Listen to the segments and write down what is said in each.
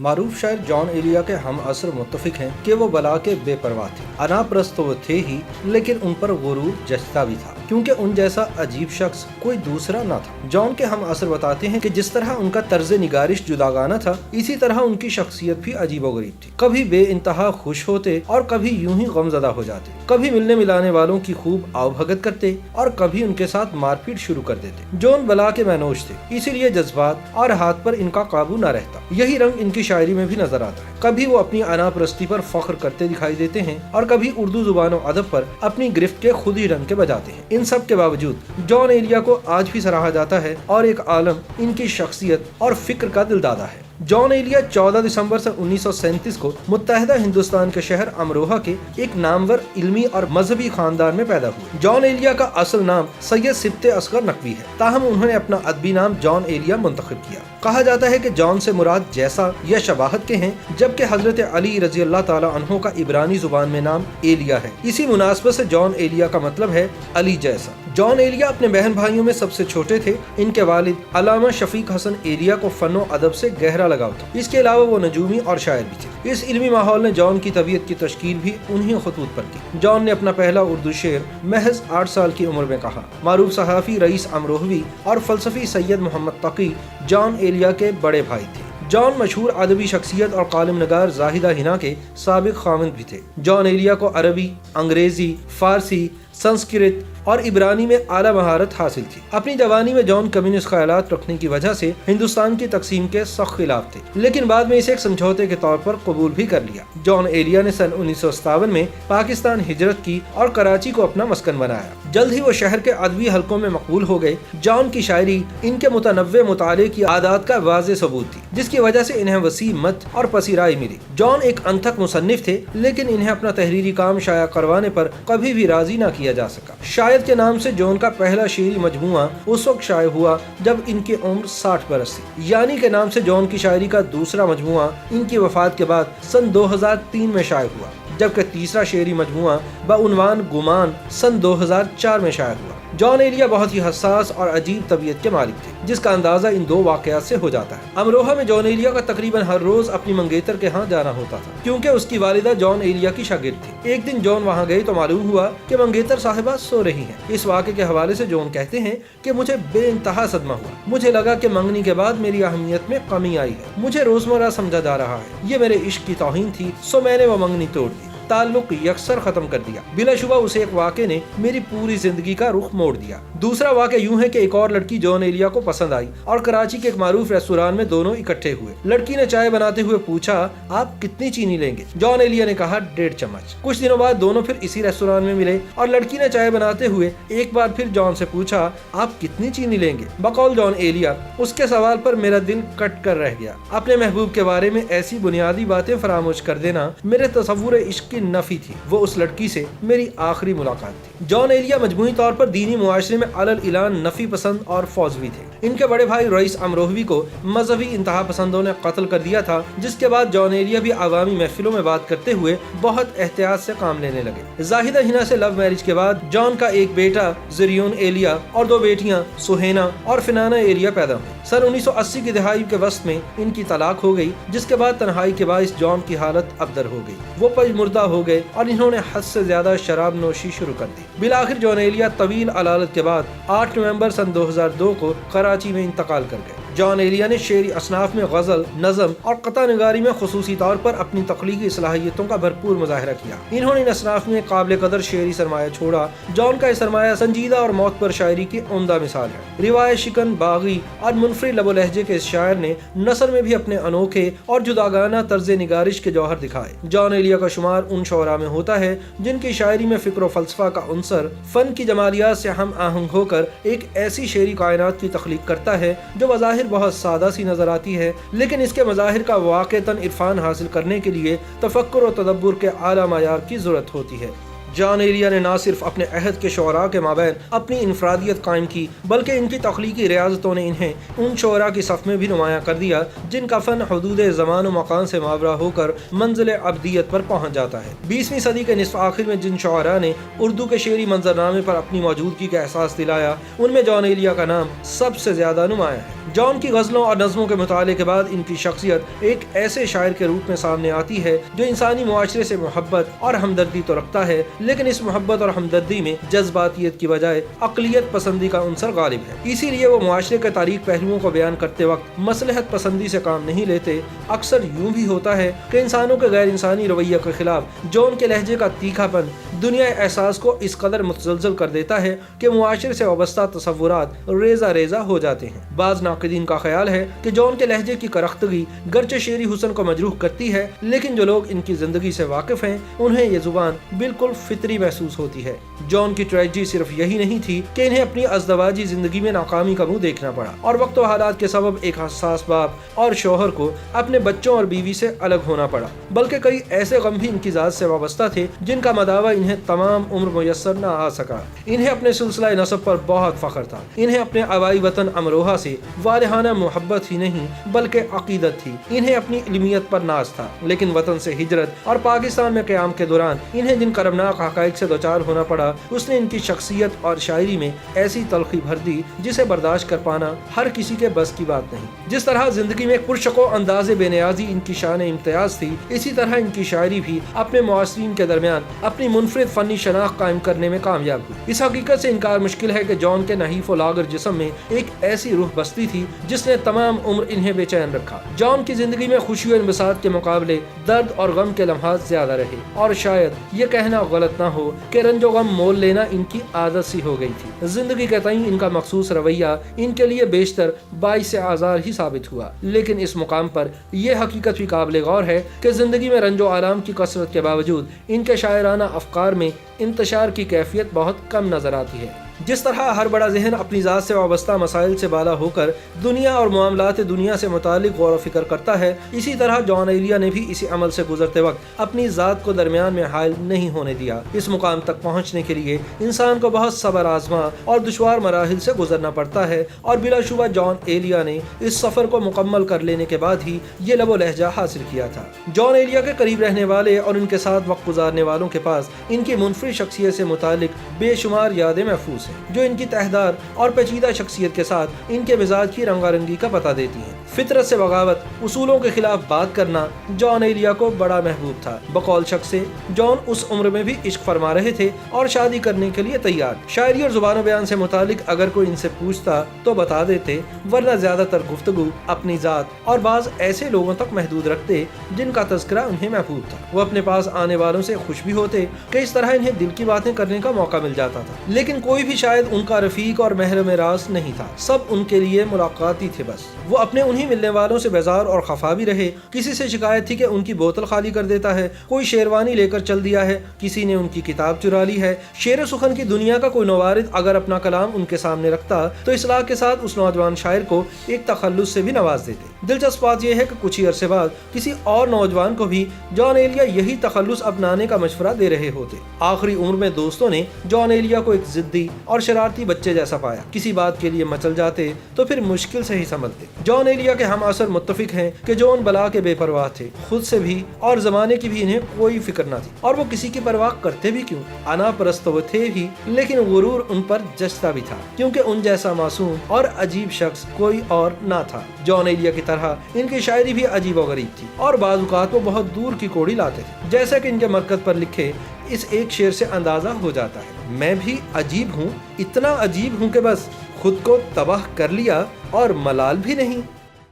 मारूफ शायर जॉन एलिया के हम असर मुत्तफिक हैं कि वो बला के बेपरवाह थे। अनापरस्त तो वो थे ही, लेकिन उन पर गुरूर जचता भी था, क्योंकि उन जैसा अजीब शख्स कोई दूसरा न था। जॉन के हम असर बताते हैं कि जिस तरह उनका तर्ज निगारिश जुदागाना था, इसी तरह उनकी शख्सियत भी अजीबोगरीब थी। कभी बे इंतहा खुश होते और कभी यूं ही गमज़दा हो जाते। कभी मिलने मिलाने वालों की खूब आवभगत करते और कभी उनके साथ मारपीट शुरू कर देते। जॉन बला के मैनोज थे, इसीलिए जज्बात और हाथ पर इनका काबू न रहता। यही रंग इनकी शायरी में भी नजर आता है। कभी वो अपनी अनापरस्ती पर फख्र करते दिखाई देते हैं और कभी उर्दू जुबान और अदब पर अपनी गिरफ्त के खुद ही डंके बजाते हैं। इन सब के बावजूद जॉन एलिया को आज भी सराहा जाता है और एक आलम इनकी शख्सियत और फिक्र का दिलदादा है। जॉन एलिया 14 दिसंबर सन 1937 को मुत्तहदा हिंदुस्तान के शहर अमरोहा के एक नामवर इल्मी और मजहबी खानदान में पैदा हुए। जॉन एलिया का असल नाम सैयद सिब्ते असगर नकवी है, ताहम उन्होंने अपना अदबी नाम जॉन एलिया मुंतखब किया। कहा जाता है कि जॉन से मुराद जैसा या शबाहत के हैं, जबकि हजरत अली रजी अल्लाह ताला अन्हो का इब्रानी जुबान में नाम एलिया है। इसी मुनासबत से जॉन एलिया का मतलब है अली जैसा। जॉन एलिया अपने बहन भाइयों में सबसे छोटे थे। इनके वालिद अल्लामा शफीक हसन एलिया को फनो अदब से गहरा लगाव था। इसके अलावा वो नजूमी और शायर भी थे। इस इल्मी माहौल ने जॉन की तबीयत की तश्कील भी उन्हीं खतूत पर की। जॉन ने अपना पहला उर्दू शेर महज 8 साल की उम्र में कहा। मारूफ सहाफ़ी रईस अमरोहवी और फलसफी सैयद मोहम्मद तकी जॉन एलिया के बड़े भाई थे। जॉन मशहूर अदबी शख्सियत और कालिम नगार जाहिदा हिना के साबिक खामिद भी थे। जॉन एलिया को अरबी, अंग्रेजी, फारसी, संस्कृत और इब्रानी में आला महारत हासिल थी। अपनी जवानी में जॉन कम्युनिस्ट ख्यालात रखने की वजह से हिंदुस्तान की तकसीम के सख्त खिलाफ थे, लेकिन बाद में इसे एक समझौते के तौर पर कबूल भी कर लिया। जॉन एलिया ने सन 1957 में पाकिस्तान हिजरत की और कराची को अपना मस्कन बनाया। जल्द ही वो शहर के अदबी हलकों में मकबूल हो गए। जॉन की शायरी इनके मुतनव्वे मुताले की आदत का वाज़ेह सबूत थी, जिसकी वजह से इन्हें वसी मत और पसीराई मिली। जॉन एक अनथक मुसन्निफ थे, लेकिन इन्हें अपना तहरीरी काम शाया करवाने पर कभी भी राजी न किया जा सका। शायद के नाम से जॉन का पहला शेरी मजमुआ उस वक्त शाये हुआ जब इनकी उम्र 60 बरस थी। यानी के नाम से जॉन की शायरी का दूसरा मजमुआ इनकी वफात के बाद सन 2003 में शाये हुआ, जबकि तीसरा शेरी मजमुआ बउनवान गुमान सन 2004 में शाये हुआ। जॉन एलिया बहुत ही हसास और अजीब तबीयत के मालिक थे, जिसका अंदाजा इन दो वाकयात से हो जाता है। अमरोहा में जॉन एलिया का तकरीबन हर रोज अपनी मंगेतर के यहाँ जाना होता था, क्योंकि उसकी वालिदा जॉन एलिया की शागिर्द थी। एक दिन जॉन वहाँ गई तो मालूम हुआ कि मंगेतर साहिबा सो रही हैं। इस वाक़े के हवाले से जॉन कहते हैं कि मुझे बेइंतहा सदमा हुआ। मुझे लगा कि मंगनी के बाद मेरी अहमियत में कमी आई है। मुझे रोजमर्रा समझा जा रहा है ये मेरे इश्क की तौहीन थी, सो मैंने वो मंगनी तोड़ दी, ताल्लुक यकसर खत्म कर दिया। बिलाशुबा उस एक वाक़े ने मेरी पूरी जिंदगी का रुख मोड़ दिया। दूसरा वाक़या यूं है कि एक और लड़की जॉन एलिया को पसंद आई और कराची के एक मारूफ रेस्टोरेंट में दोनों इकट्ठे हुए। लड़की ने चाय बनाते हुए पूछा, आप कितनी चीनी लेंगे? जॉन एलिया ने कहा 1.5 चम्मच। कुछ दिनों बाद दोनों फिर इसी रेस्टोरेंट में मिले और लड़की ने चाय बनाते हुए एक बार फिर जॉन से पूछा, आप कितनी चीनी लेंगे? बकौल जॉन एलिया, उसके सवाल पर मेरा दिल कट कर रह गया। अपने महबूब के बारे में ऐसी बुनियादी बातें फरामोश कर देना मेरे तसव्वुर इश्क नफी थी। वो उस लड़की से मेरी आखिरी मुलाकात थी। जॉन एलिया मजमूई तौर पर दीनी मुआशरे में अलल इलान नफी पसंद और फौजवी थे। इनके बड़े भाई रईस अमरोहवी को मजहबी इंतहा पसंदों ने कत्ल कर दिया था, जिसके बाद जॉन एलिया भी आवामी महफिलों में बात करते हुए बहुत एहतियात से काम लेने लगे। जाहिदा हिना से लव मैरिज के बाद जॉन का एक बेटा ज़रियून एलिया और 2 बेटियां सुहेना और फिनाना एलिया पैदा हुई। सन 1980 की दहाई के वस्त में इनकी तलाक हो गई, जिसके बाद तन्हाई के बाइस जॉन की हालत अबदर हो गई। वो पजमुर्दा हो गए और इन्होंने हद से ज्यादा शराब नोशी शुरू कर दी। बिलाखिर जॉन एलिया तवील अलालत के बाद 8 नवंबर सन 2002 को कराची में इंतकाल कर गए। जॉन एलिया ने शेरी असनाफ में गज़ल, नज़म और कता निगारी में खुसूसी तौर पर अपनी तख्लीकी सलाहियतों का भरपूर मुजाहिरा किया। इन्होंने इन असनाफ में काबिल कदर शेरी सरमाया छोड़ा। जॉन का सरमाया संजीदा और मौत पर शायरी की उम्दा मिसाल है। रिवायत शिकन, बागी और मुनफरिद लबो लहजे के इस शायर ने नसर में भी अपने अनोखे और जुदागाना तर्ज निगारिश के जौहर दिखाए। जॉन एलिया का शुमार उन शोरा में होता है जिनकी शायरी में फिक्र फलसफा का उनसर फन की जमालियात से हम आहंग होकर एक ऐसी शेरी कायनात की तख्लीक करता है जो वज़ाहिर बहुत सादा सी नजर आती है, लेकिन इसके मज़ाहिर का वाक़तन इरफान हासिल करने के लिए तफक्कुर और तदब्बुर के आला मायार की ज़रूरत होती है। जॉन एलिया ने न सिर्फ अपने अहद के शोरा के माबैन अपनी इनफरादियत कायम की, बल्कि इनकी तख्लीकी रियाजतों ने इन्हें उन शोरा की सफ़ में भी नुमायां कर दिया जिनका फ़न हदूद ज़मान व मकान से मावरा होकर मंजिल अब्दियत पर पहुँच जाता है। 20वीं सदी के निस्फ़ आखिर में जिन शोरा ने उर्दू के शेरी मंजरनामे पर अपनी मौजूदगी का एहसास दिलाया, उनमें जॉन एलिया का नाम सबसे ज़्यादा नुमायां है। जॉन की गज़लों और नज़मों के मुताले के बाद इनकी शख्सियत एक ऐसे शायर के रूप में सामने आती है जो इंसानी मुआशरे से मोहब्बत और हमदर्दी तो रखता है, लेकिन इस मोहब्बत और हमदर्दी में जज्बातियत की बजाय अक़लियत पसंदी का अंसर गालिब है। इसीलिए वो मुआशरे के तारीख पहलुओं को बयान करते वक्त मसलहत पसंदी से काम नहीं लेते। अक्सर यूँ भी होता है कि इंसानों के गैर इंसानी रवैये के खिलाफ जॉन के लहजे का तीखापन दुनिया एहसास को इस कदर मुतज़लज़ल कर देता है कि मुआशरे से वाबस्ता तसव्वुरात रेज़ा रेज़ा हो जाते हैं। बाज़ नाक़िदीन का ख्याल है कि जॉन के लहजे की करख्तगी गर्चे शेरी हुस्न को मजरूह करती है, लेकिन जो लोग इनकी ज़िंदगी से वाकिफ़ हैं उन्हें ये ज़ुबान बिल्कुल फितरी महसूस होती है। जॉन की ट्रेजेडी सिर्फ यही नहीं थी कि इन्हें अपनी अज़दवाजी ज़िंदगी में नाकामी का मुँह देखना पड़ा और वक्त व हालात के सबब एक हसास बाप और शौहर को अपने बच्चों और बीवी से अलग होना पड़ा, बल्कि कई ऐसे गम भी इनकी ज़ात से वाबस्ता थे जिनका मदावा इन्हें तमाम उम्र मुयस्सर न आ सका। इन्हें अपने सिलसिला नसब पर बहुत फ़ख्र था। इन्हें अपने आबाई वतन अमरोहा से वालिहाना मोहब्बत ही नहीं बल्कि अकीदत थी। इन्हें अपनी इल्मियत पर नाज था, लेकिन वतन से हिजरत और पाकिस्तान में क़याम के दौरान इन्हें जिन करमनाक हक़ाइक़ से दोचार होना पड़ा, उसने इनकी शख्सियत और शायरी में ऐसी तलखी भर दी जिसे बर्दाश्त कर पाना हर किसी के बस की बात नहीं। जिस तरह जिंदगी में पुरशको अंदाज़े बेनियाजी इनकी शान इम्तियाज़ थी, इसी तरह इनकी शायरी भी अपने मुआसरीन के दरमियान अपनी मुनफरिद फ़नी शनाख्त कायम करने में कामयाब हुई। इस हकीकत से इनकार मुश्किल है कि जॉन के नहीफ़ व लागर जिस्म में एक ऐसी रूह बसती थी जिसने तमाम उम्र इन्हें बेचैन रखा। जॉन की जिंदगी में खुशी और इंबसात के मुकाबले दर्द और गम के लम्हात ज्यादा रहे, और शायद ये कहना गलत ना हो कि रंजो गम मोल लेना इनकी आदत सी हो गई थी। जिंदगी के तईं इनका मखसूस रवैया इनके लिए बेशतर बाइस आज़ार ही साबित हुआ, लेकिन इस मुकाम पर यह हकीकत भी काबिल गौर है कि जिंदगी में रंजो आराम की कसरत के बावजूद इनके शायराना अफकार में इंतशार की कैफियत बहुत कम नजर आती है। जिस तरह हर बड़ा जहन अपनी ज़ात से वाबस्ता मसाइल से बाला होकर दुनिया और मामलात दुनिया से मुतालिक गौर व फिक्र करता है, इसी तरह जॉन एलिया ने भी इसी अमल से गुजरते वक्त अपनी ज़ात को दरमियान में हायल नहीं होने दिया। इस मुकाम तक पहुँचने के लिए इंसान को बहुत सब्र आजमा और दुश्वार मराहिल से गुजरना पड़ता है, और बिलाशुबा जॉन एलिया ने इस सफ़र को मुकम्मल कर लेने के बाद ही ये लबो लहजा हासिल किया था। जॉन एलिया के करीब रहने वाले और इनके साथ वक्त गुजारने वालों के पास इनकी मुनफरिद शख्सियत से मुतालिक बेशुमार यादें महफूज जो इनकी तहदार और पेचीदा शख्सियत के साथ इनके मिजाज की रंगारंगी का पता देती हैं। फितरत से बगावत, उसूलों के खिलाफ बात करना जॉन एलिया को बड़ा महबूब था। बकौल शख्स से जॉन उस उम्र में भी इश्क फरमा रहे थे और शादी करने के लिए तैयार। शायरी और जुबान बयान से मुतालिक अगर कोई इनसे पूछता तो बता देते, वरना ज्यादातर गुफ्तगू अपनी जात और बाज ऐसे लोगों तक महदूद रखते जिनका तज़किरा उन्हें महबूब था। वो अपने पास आने वालों से खुश भी होते कि इस तरह इन्हें दिल की बातें करने का मौका मिल जाता था, लेकिन कोई भी शायद उनका रफीक और महरम राज नहीं था। सब उनके लिए मुलाकाती थे बस। वो अपने उन्हीं मिलने वालों से बेजार और खफा भी रहे। किसी से शिकायत थी कि उनकी बोतल खाली कर देता है, कोई शेरवानी लेकर चल दिया है, किसी ने उनकी किताब चुरा ली है। शेर सुखन की दुनिया का कोई नवारिद अगर अपना कलाम उनके सामने रखता तो इस्लाह के साथ उस नौजवान शायर को एक तखल्लुस से भी नवाज देते। दिलचस्प बात यह है कि कुछ ही अरसे बाद किसी और नौजवान को भी जॉन एलिया यही तखल्लुस अपनाने का मशवरा दे रहे होते। आखिरी उम्र में दोस्तों ने जॉन एलिया को एक जिद्दी और शरारती बच्चे जैसा पाया। किसी बात के लिए मचल जाते तो फिर मुश्किल से ही संभलते। जॉन एलिया के हम असर मुत्तफिक हैं कि जॉन बला के बेपरवाह थे, खुद से भी और जमाने की भी इन्हें कोई फिक्र न थी, और वो किसी की परवाह करते भी क्यों। अना परस्त वो थे ही, लेकिन गुरूर उन पर जचता भी था, क्योंकि उन जैसा मासूम और अजीब शख्स कोई और ना था। जॉन एलिया की तरह इनकी शायरी भी अजीब व गरीब थी, और बाज़ औक़ात वो बहुत दूर की कोड़ी लाते थे, जैसे कि इनके मरकज़ पर लिखे इस एक शेर से अंदाजा हो जाता है। मैं भी अजीब हूँ, इतना अजीब हूँ कि बस खुद को तबाह कर लिया और मलाल भी नहीं।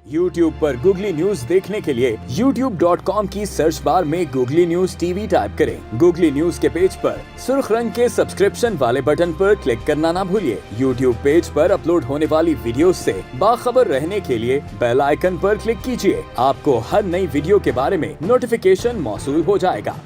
YouTube पर गूगली न्यूज देखने के लिए youtube.com की सर्च बार में गूगली न्यूज टीवी टाइप करें। गूगली न्यूज के पेज पर सुर्ख रंग के सब्सक्रिप्शन वाले बटन पर क्लिक करना ना भूलिए। YouTube पेज पर अपलोड होने वाली वीडियोस से बाखबर रहने के लिए बेल आइकन पर क्लिक कीजिए। आपको हर नई वीडियो के बारे में नोटिफिकेशन मौसूल हो जाएगा।